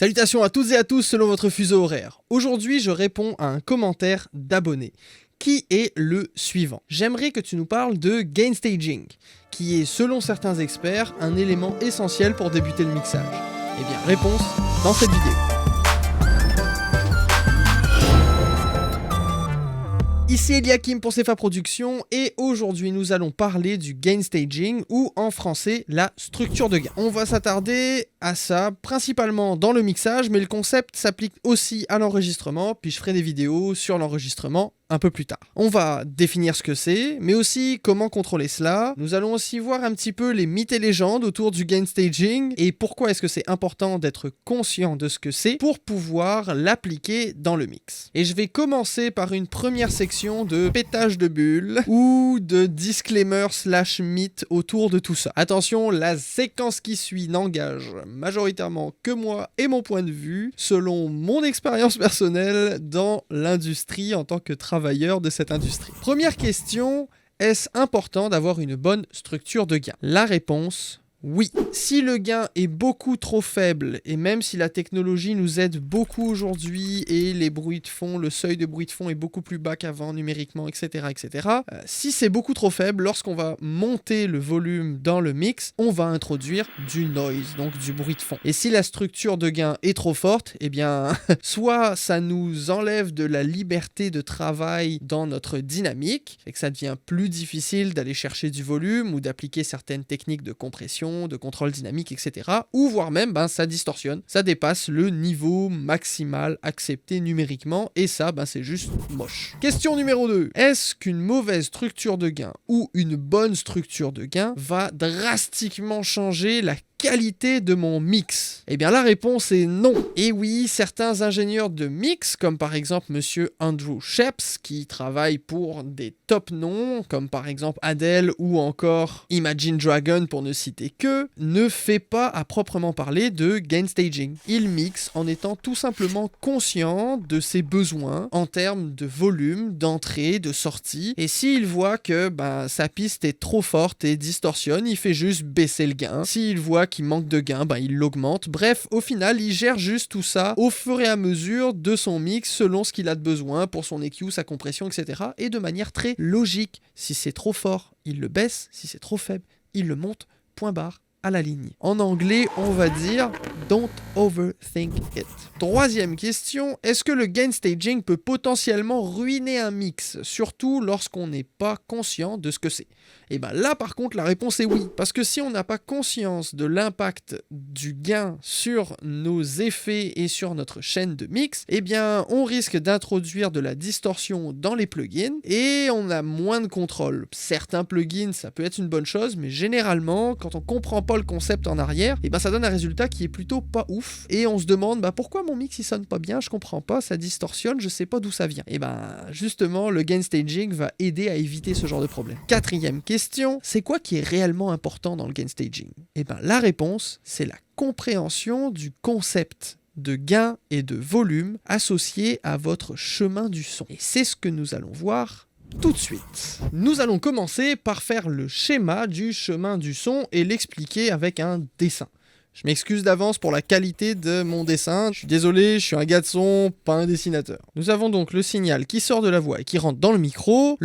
Salutations à toutes et à tous selon votre fuseau horaire. Aujourd'hui, je réponds à un commentaire d'abonné qui est le suivant. J'aimerais que tu nous parles de gain staging, qui est selon certains experts un élément essentiel pour débuter le mixage. Eh bien, réponse dans cette vidéo. Ici Eliakim pour Cefa Productions et aujourd'hui nous allons parler du gain staging ou en français la structure de gain. On va s'attarder à ça principalement dans le mixage mais le concept s'applique aussi à l'enregistrement puis je ferai des vidéos sur l'enregistrement un peu plus tard. On va définir ce que c'est, mais aussi comment contrôler cela. Nous allons aussi voir un petit peu les mythes et légendes autour du gain staging et pourquoi est-ce que c'est important d'être conscient de ce que c'est pour pouvoir l'appliquer dans le mix. Et je vais commencer par une première section de pétage de bulles ou de disclaimer / mythe autour de tout ça. Attention, la séquence qui suit n'engage majoritairement que moi et mon point de vue selon mon expérience personnelle dans l'industrie en tant que travailleur de cette industrie. Première question, est-ce important d'avoir une bonne structure de gain? La réponse, oui. Si le gain est beaucoup trop faible, et même si la technologie nous aide beaucoup aujourd'hui, et les bruits de fond, le seuil de bruit de fond est beaucoup plus bas qu'avant numériquement, etc., si c'est beaucoup trop faible, lorsqu'on va monter le volume dans le mix, on va introduire du noise, donc du bruit de fond. Et si la structure de gain est trop forte, eh bien, soit ça nous enlève de la liberté de travail dans notre dynamique, et que ça devient plus difficile d'aller chercher du volume, ou d'appliquer certaines techniques de compression, de contrôle dynamique, etc. Ou voire même, ça distorsionne, ça dépasse le niveau maximal accepté numériquement, et ça, c'est juste moche. Question numéro 2. Est-ce qu'une mauvaise structure de gain ou une bonne structure de gain va drastiquement changer la qualité de mon mix? Eh bien la réponse est non. Et oui, certains ingénieurs de mix, comme par exemple monsieur Andrew Sheps, qui travaille pour des top noms, comme par exemple Adele ou encore Imagine Dragon pour ne citer que, ne fait pas à proprement parler de gain staging. Il mixe en étant tout simplement conscient de ses besoins en termes de volume, d'entrée, de sortie, et s'il voit que sa piste est trop forte et distorsionne, il fait juste baisser le gain. S'il voit qu'il manque de gain, il l'augmente. Bref, au final, il gère juste tout ça au fur et à mesure de son mix selon ce qu'il a de besoin pour son EQ, sa compression, etc. Et de manière très logique. Si c'est trop fort, il le baisse. Si c'est trop faible, il le monte. Point barre. À la ligne. En anglais, on va dire don't overthink it. Troisième question, est-ce que le gain staging peut potentiellement ruiner un mix, surtout lorsqu'on n'est pas conscient de ce que c'est? Et là par contre la réponse est oui, parce que si on n'a pas conscience de l'impact du gain sur nos effets et sur notre chaîne de mix, on risque d'introduire de la distorsion dans les plugins et on a moins de contrôle. Certains plugins ça peut être une bonne chose, mais généralement quand on comprend pas le concept en arrière, ça donne un résultat qui est plutôt pas ouf et on se demande pourquoi mon mix il sonne pas bien, je comprends pas, ça distorsionne, je sais pas d'où ça vient. Justement le gain staging va aider à éviter ce genre de problème. Quatrième question, c'est quoi qui est réellement important dans le gain staging? La réponse, c'est la compréhension du concept de gain et de volume associé à votre chemin du son. Et c'est ce que nous allons voir tout de suite. Nous allons commencer par faire le schéma du chemin du son et l'expliquer avec un dessin. Je m'excuse d'avance pour la qualité de mon dessin, je suis désolé, je suis un gars de son, pas un dessinateur. Nous avons donc le signal qui sort de la voix et qui rentre dans le micro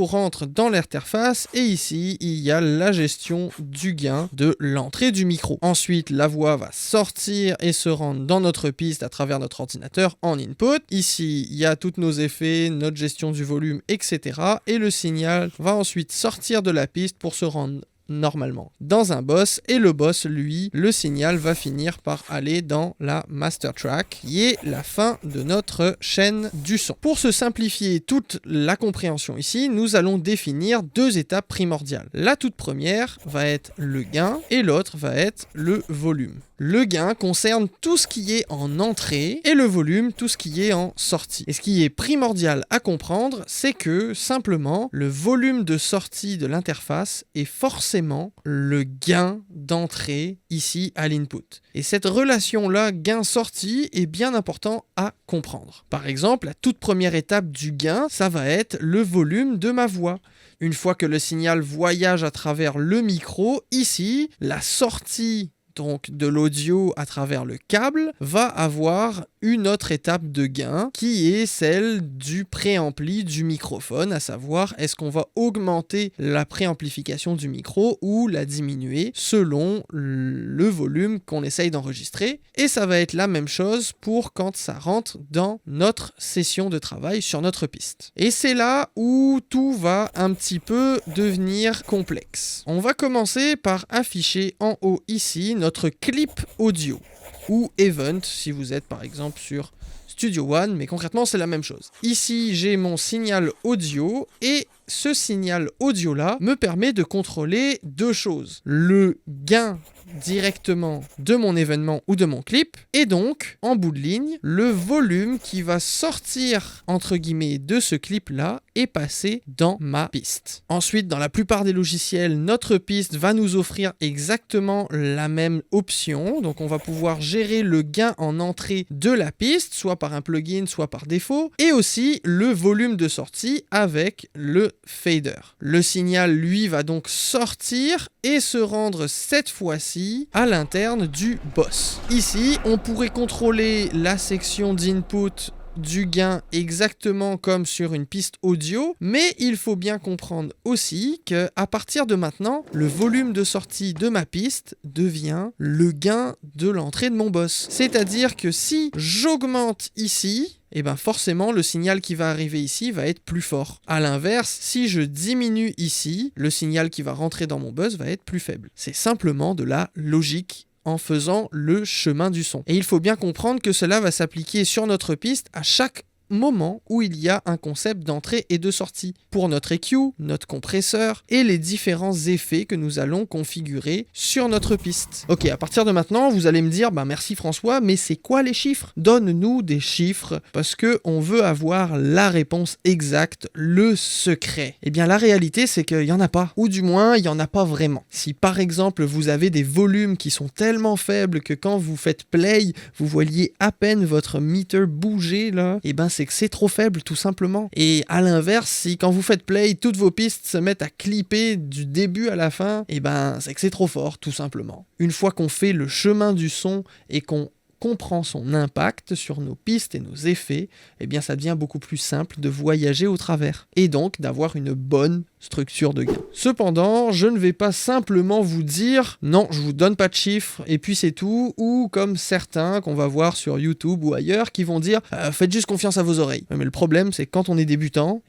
rentre dans l'interface, et ici, il y a la gestion du gain de l'entrée du micro. Ensuite, la voix va sortir et se rendre dans notre piste à travers notre ordinateur en input. Ici, il y a tous nos effets, notre gestion du volume, etc. Et le signal va ensuite sortir de la piste pour se rendre normalement dans un boss, et le boss, lui, le signal va finir par aller dans la master track, qui est la fin de notre chaîne du son. Pour se simplifier toute la compréhension ici, nous allons définir deux étapes primordiales. La toute première va être le gain, et l'autre va être le volume. Le gain concerne tout ce qui est en entrée, et le volume, tout ce qui est en sortie. Et ce qui est primordial à comprendre, c'est que, simplement, le volume de sortie de l'interface est forcément le gain d'entrée ici à l'input. Et cette relation-là, gain-sortie, est bien important à comprendre. Par exemple, la toute première étape du gain, ça va être le volume de ma voix. Une fois que le signal voyage à travers le micro, ici, la sortie donc de l'audio à travers le câble, va avoir une autre étape de gain qui est celle du préampli du microphone, à savoir est-ce qu'on va augmenter la préamplification du micro ou la diminuer selon le volume qu'on essaye d'enregistrer. Et ça va être la même chose pour quand ça rentre dans notre session de travail sur notre piste. Et c'est là où tout va un petit peu devenir complexe. On va commencer par afficher en haut ici notre clip audio ou event si vous êtes par exemple sur Studio One, mais concrètement c'est la même chose. Ici j'ai mon signal audio et ce signal audio là me permet de contrôler deux choses. Le gain directement de mon événement ou de mon clip et donc en bout de ligne le volume qui va sortir entre guillemets de ce clip là et passer dans ma piste. Ensuite dans la plupart des logiciels notre piste va nous offrir exactement la même option, donc on va pouvoir gérer le gain en entrée de la piste soit par un plugin soit par défaut et aussi le volume de sortie avec le fader. Le signal lui va donc sortir et se rendre cette fois-ci à l'interne du boss. Ici, on pourrait contrôler la section d'input du gain exactement comme sur une piste audio, mais il faut bien comprendre aussi que à partir de maintenant, le volume de sortie de ma piste devient le gain de l'entrée de mon boss. C'est-à-dire que si j'augmente ici, et bien forcément le signal qui va arriver ici va être plus fort. A l'inverse, si je diminue ici, le signal qui va rentrer dans mon buzz va être plus faible. C'est simplement de la logique en faisant le chemin du son. Et il faut bien comprendre que cela va s'appliquer sur notre piste à chaque moment où il y a un concept d'entrée et de sortie pour notre EQ, notre compresseur et les différents effets que nous allons configurer sur notre piste. Ok, à partir de maintenant, vous allez me dire, merci François, mais c'est quoi les chiffres? Donne-nous des chiffres parce que on veut avoir la réponse exacte, le secret. Eh bien, la réalité, c'est qu'il n'y en a pas, ou du moins, il n'y en a pas vraiment. Si par exemple, vous avez des volumes qui sont tellement faibles que quand vous faites play, vous voyez à peine votre meter bouger là, eh ben c'est que c'est trop faible tout simplement. Et à l'inverse, si quand vous faites play, toutes vos pistes se mettent à clipper du début à la fin, et c'est que c'est trop fort tout simplement. Une fois qu'on fait le chemin du son et qu'on comprend son impact sur nos pistes et nos effets, eh bien ça devient beaucoup plus simple de voyager au travers et donc d'avoir une bonne structure de gain. Cependant, je ne vais pas simplement vous dire non, je vous donne pas de chiffres et puis c'est tout, ou comme certains qu'on va voir sur YouTube ou ailleurs qui vont dire faites juste confiance à vos oreilles. Mais le problème c'est que quand on est débutant,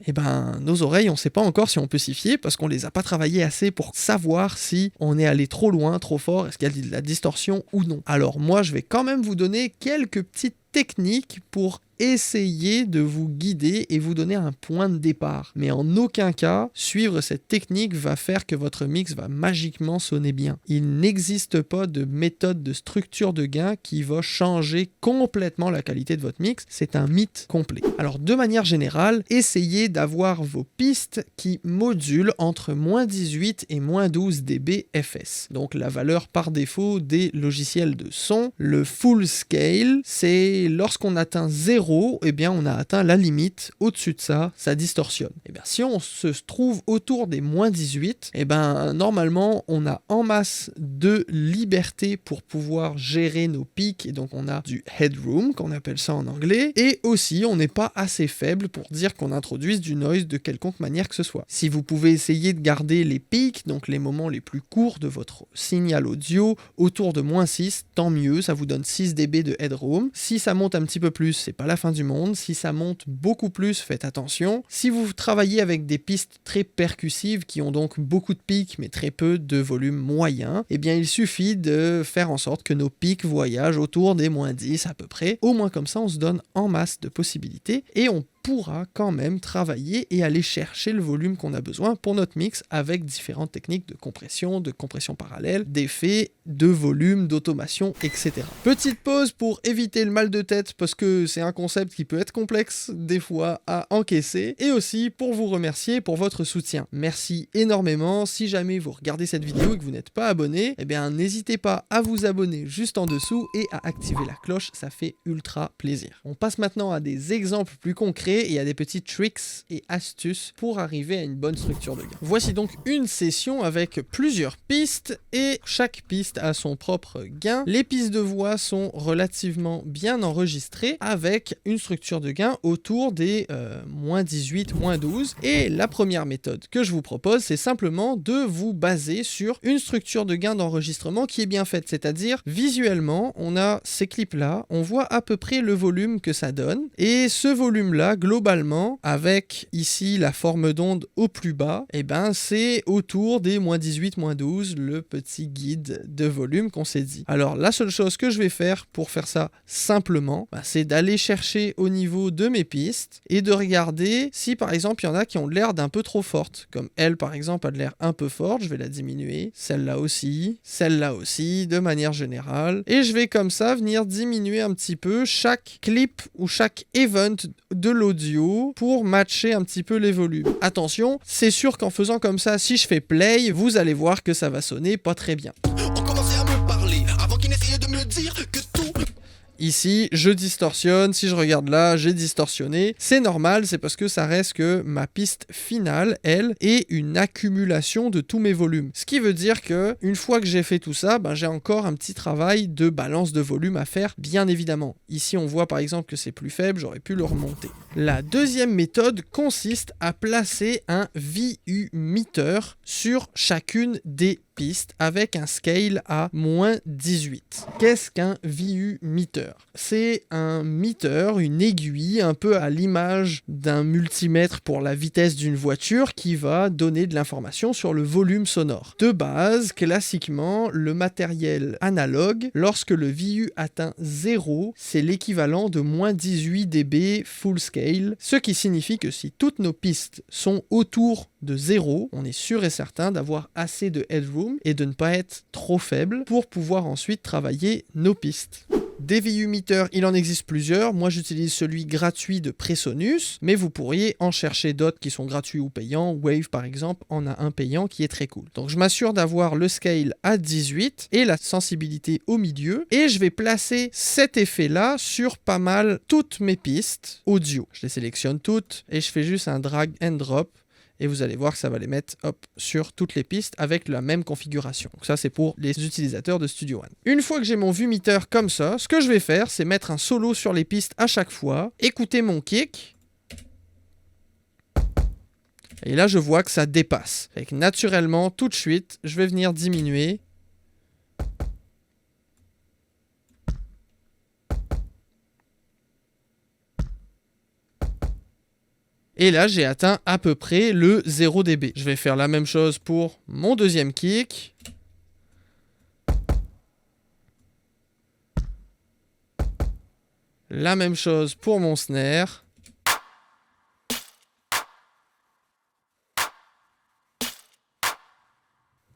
nos oreilles on sait pas encore si on peut s'y fier parce qu'on les a pas travaillées assez pour savoir si on est allé trop loin, trop fort, est-ce qu'il y a de la distorsion ou non. Alors moi je vais quand même vous donner quelques petites techniques pour essayer de vous guider et vous donner un point de départ. Mais en aucun cas, suivre cette technique va faire que votre mix va magiquement sonner bien. Il n'existe pas de méthode de structure de gain qui va changer complètement la qualité de votre mix. C'est un mythe complet. Alors de manière générale, essayez d'avoir vos pistes qui modulent entre -18 et -12 dB FS. Donc la valeur par défaut des logiciels de son. Le full scale, c'est lorsqu'on atteint 0, on a atteint la limite. Au-dessus de ça, ça distorsionne. Si on se trouve autour des -18, normalement, on a en masse de liberté pour pouvoir gérer nos pics. Et donc, on a du headroom, qu'on appelle ça en anglais. Et aussi, on n'est pas assez faible pour dire qu'on introduise du noise de quelconque manière que ce soit. Si vous pouvez essayer de garder les pics, donc les moments les plus courts de votre signal audio, autour de -6, tant mieux. Ça vous donne 6 dB de headroom. Si ça monte un petit peu plus, c'est pas la fin du monde. Si ça monte beaucoup plus, faites attention. Si vous travaillez avec des pistes très percussives qui ont donc beaucoup de pics mais très peu de volume moyen, il suffit de faire en sorte que nos pics voyagent autour des -10 à peu près. Au moins comme ça, on se donne en masse de possibilités et on pourra quand même travailler et aller chercher le volume qu'on a besoin pour notre mix avec différentes techniques de compression parallèle, d'effets, de volume, d'automation, etc. Petite pause pour éviter le mal de tête parce que c'est un concept qui peut être complexe des fois à encaisser et aussi pour vous remercier pour votre soutien. Merci énormément. Si jamais vous regardez cette vidéo et que vous n'êtes pas abonné, n'hésitez pas à vous abonner juste en dessous et à activer la cloche, ça fait ultra plaisir. On passe maintenant à des exemples plus concrets montrer, il y a des petits tricks et astuces pour arriver à une bonne structure de gain. Voici donc une session avec plusieurs pistes et chaque piste a son propre gain. Les pistes de voix sont relativement bien enregistrées avec une structure de gain autour des -18, -12. Et la première méthode que je vous propose, c'est simplement de vous baser sur une structure de gain d'enregistrement qui est bien faite, c'est-à-dire visuellement, on a ces clips-là, on voit à peu près le volume que ça donne et ce volume-là, globalement, avec ici la forme d'onde au plus bas, et ben c'est autour des -18, -12, le petit guide de volume qu'on s'est dit. Alors la seule chose que je vais faire pour faire ça simplement, c'est d'aller chercher au niveau de mes pistes et de regarder si par exemple il y en a qui ont l'air d'un peu trop fortes, comme elle par exemple a de l'air un peu forte, je vais la diminuer, celle-là aussi, de manière générale, et je vais comme ça venir diminuer un petit peu chaque clip ou chaque event de l'audio pour matcher un petit peu les volumes. Attention, c'est sûr qu'en faisant comme ça, si je fais play, vous allez voir que ça va sonner pas très bien. On commençait à me parler avant qu'il n'essayait de me dire que tout... Ici, je distorsionne, si je regarde là, j'ai distorsionné. C'est normal, c'est parce que ça reste que ma piste finale, elle, est une accumulation de tous mes volumes. Ce qui veut dire que une fois que j'ai fait tout ça, j'ai encore un petit travail de balance de volume à faire, bien évidemment. Ici, on voit par exemple que c'est plus faible, j'aurais pu le remonter. La deuxième méthode consiste à placer un VU meter sur chacune des pistes avec un scale à -18. Qu'est-ce qu'un VU meter? C'est un meter, une aiguille un peu à l'image d'un multimètre pour la vitesse d'une voiture qui va donner de l'information sur le volume sonore. De base, classiquement, le matériel analogue, lorsque le VU atteint 0, c'est l'équivalent de -18 dB full scale, ce qui signifie que si toutes nos pistes sont autour de 0, on est sûr et certain d'avoir assez de headroom et de ne pas être trop faible pour pouvoir ensuite travailler nos pistes. Des VU meters, il en existe plusieurs. Moi, j'utilise celui gratuit de Presonus, mais vous pourriez en chercher d'autres qui sont gratuits ou payants. Wave, par exemple, en a un payant qui est très cool. Donc, je m'assure d'avoir le scale à 18 et la sensibilité au milieu. Et je vais placer cet effet-là sur pas mal toutes mes pistes audio. Je les sélectionne toutes et je fais juste un drag and drop. Et vous allez voir que ça va les mettre sur toutes les pistes avec la même configuration. Donc ça, c'est pour les utilisateurs de Studio One. Une fois que j'ai mon VU meter comme ça, ce que je vais faire, c'est mettre un solo sur les pistes à chaque fois, écouter mon kick. Et là, je vois que ça dépasse. Et que naturellement, tout de suite, je vais venir diminuer. Et là, j'ai atteint à peu près le 0 dB. Je vais faire la même chose pour mon deuxième kick. La même chose pour mon snare.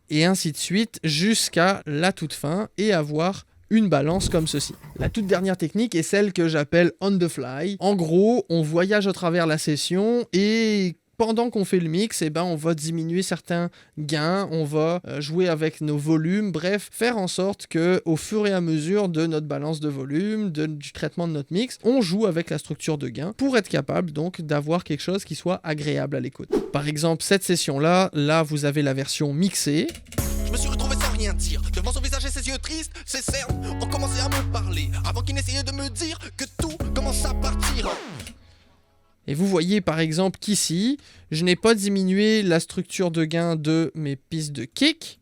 Et ainsi de suite jusqu'à la toute fin et avoir une balance comme ceci. La toute dernière technique est celle que j'appelle on the fly. En gros, on voyage à travers la session et pendant qu'on fait le mix, on va diminuer certains gains, on va jouer avec nos volumes, bref, faire en sorte que au fur et à mesure de notre balance de volume, du traitement de notre mix, on joue avec la structure de gain pour être capable donc d'avoir quelque chose qui soit agréable à l'écoute. Par exemple, cette session-là, vous avez la version mixée. Je me suis retrouvé sans rien dire, devant son visage et ses yeux tristes, ses cernes ont commencé à me parler, avant qu'il n'essayait de me dire que tout commence à partir. Et vous voyez par exemple qu'ici, je n'ai pas diminué la structure de gain de mes pistes de kick,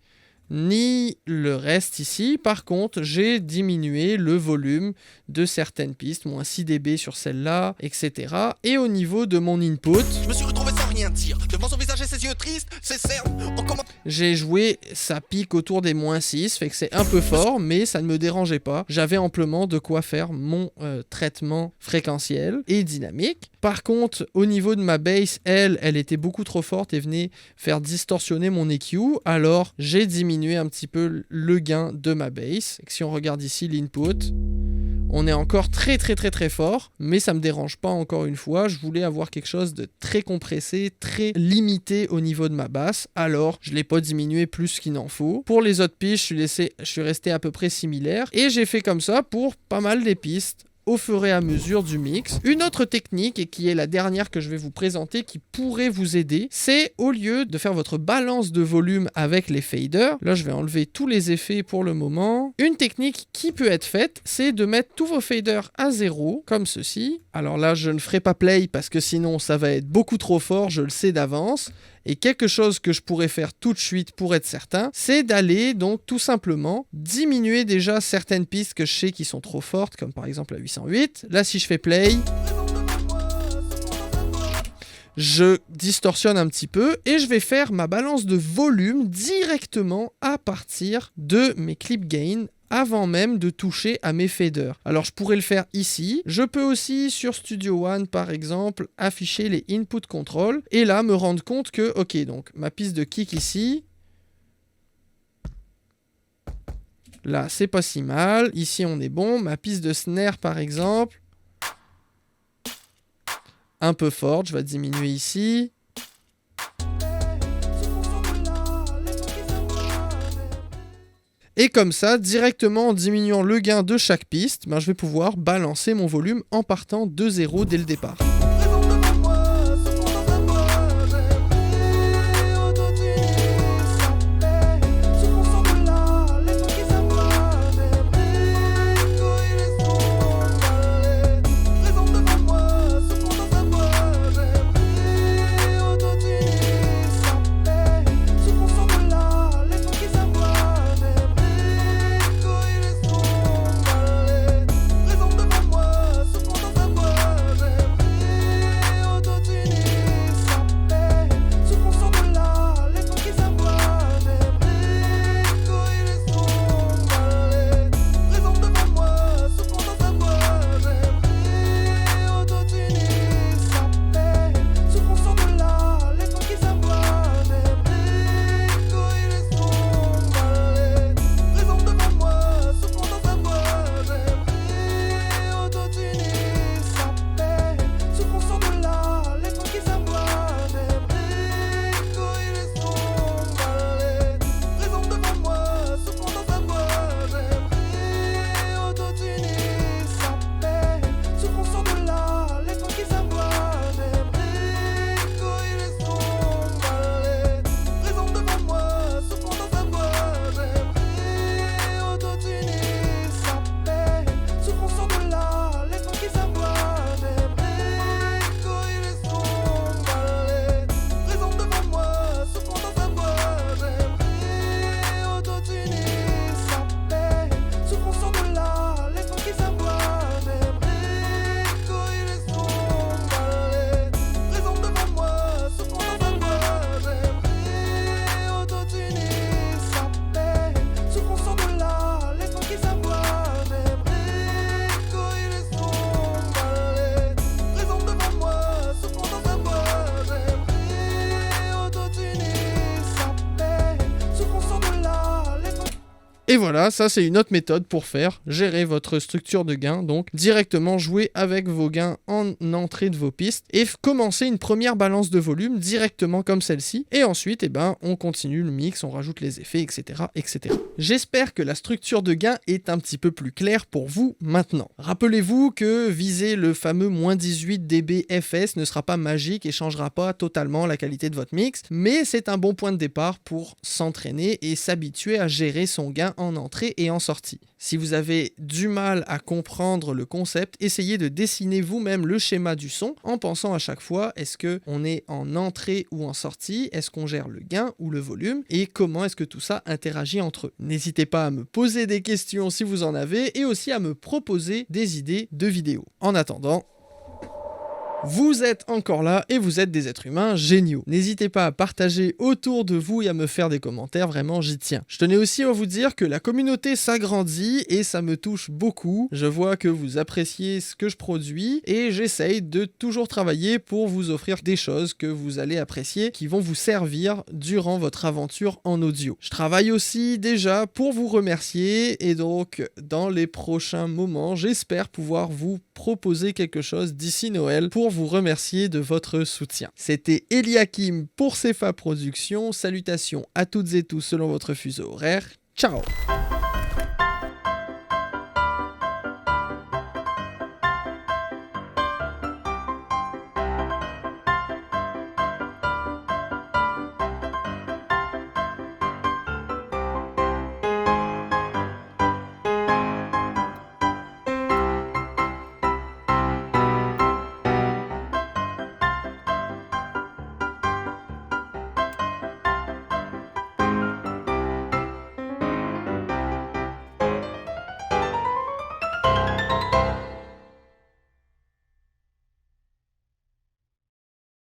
ni le reste ici. Par contre, j'ai diminué le volume de certaines pistes, -6 dB sur celle-là, etc. Et au niveau de mon input, je me suis retrouvé sans rien dire, devant son visage et ses yeux tristes, ses cernes ont commencé... J'ai joué, ça pique autour des -6, fait que c'est un peu fort, mais ça ne me dérangeait pas. J'avais amplement de quoi faire mon traitement fréquentiel et dynamique. Par contre, au niveau de ma bass, elle était beaucoup trop forte et venait faire distorsionner mon EQ. Alors, j'ai diminué un petit peu le gain de ma bass. Et si on regarde ici l'input, on est encore très fort, mais ça me dérange pas encore une fois. Je voulais avoir quelque chose de très compressé, très limité au niveau de ma basse. Alors, je l'ai pas diminué plus qu'il n'en faut. Pour les autres pistes, je suis resté à peu près similaire. Et j'ai fait comme ça pour pas mal des pistes. au fur et à mesure du mix. Une autre technique, et qui est la dernière que je vais vous présenter, qui pourrait vous aider, c'est au lieu de faire votre balance de volume avec les faders, là je vais enlever tous les effets pour le moment, une technique qui peut être faite, c'est de mettre tous vos faders à 0, comme ceci. Alors là, je ne ferai pas play parce que sinon ça va être beaucoup trop fort, je le sais d'avance. Et quelque chose que je pourrais faire tout de suite pour être certain, c'est d'aller donc tout simplement diminuer déjà certaines pistes que je sais qui sont trop fortes, comme par exemple la 808. Là, si je fais play, je distorsionne un petit peu et je vais faire ma balance de volume directement à partir de mes clip gain avant même de toucher à mes faders. Alors je pourrais le faire ici, je peux aussi sur Studio One par exemple afficher les input control et là me rendre compte que ok, donc ma piste de kick ici, là c'est pas si mal, ici on est bon, ma piste de snare par exemple, un peu forte, je vais diminuer ici. Et comme ça, directement en diminuant le gain de chaque piste, je vais pouvoir balancer mon volume en partant de 0 dès le départ. Et voilà, ça c'est une autre méthode pour faire gérer votre structure de gain, donc directement jouer avec vos gains en entrée de vos pistes et commencer une première balance de volume directement comme celle-ci. Et ensuite, on continue le mix, on rajoute les effets, etc. etc. J'espère que la structure de gain est un petit peu plus claire pour vous maintenant. Rappelez-vous que viser le fameux moins 18 dB FS ne sera pas magique et changera pas totalement la qualité de votre mix, mais c'est un bon point de départ pour s'entraîner et s'habituer à gérer son gain en entrée et en sortie. Si vous avez du mal à comprendre le concept, essayez de dessiner vous-même le schéma du son en pensant à chaque fois, est-ce qu'on est en entrée ou en sortie, est-ce qu'on gère le gain ou le volume et comment est-ce que tout ça interagit entre eux. N'hésitez pas à me poser des questions si vous en avez et aussi à me proposer des idées de vidéos. En attendant, vous êtes encore là et vous êtes des êtres humains géniaux. N'hésitez pas à partager autour de vous et à me faire des commentaires, vraiment j'y tiens. Je tenais aussi à vous dire que la communauté s'agrandit et ça me touche beaucoup. Je vois que vous appréciez ce que je produis et j'essaye de toujours travailler pour vous offrir des choses que vous allez apprécier, qui vont vous servir durant votre aventure en audio. Je travaille aussi déjà pour vous remercier et donc dans les prochains moments, j'espère pouvoir vous proposer quelque chose d'ici Noël pour vous remercier de votre soutien. C'était Eliakim pour CFA Productions. Salutations à toutes et tous selon votre fuseau horaire. Ciao!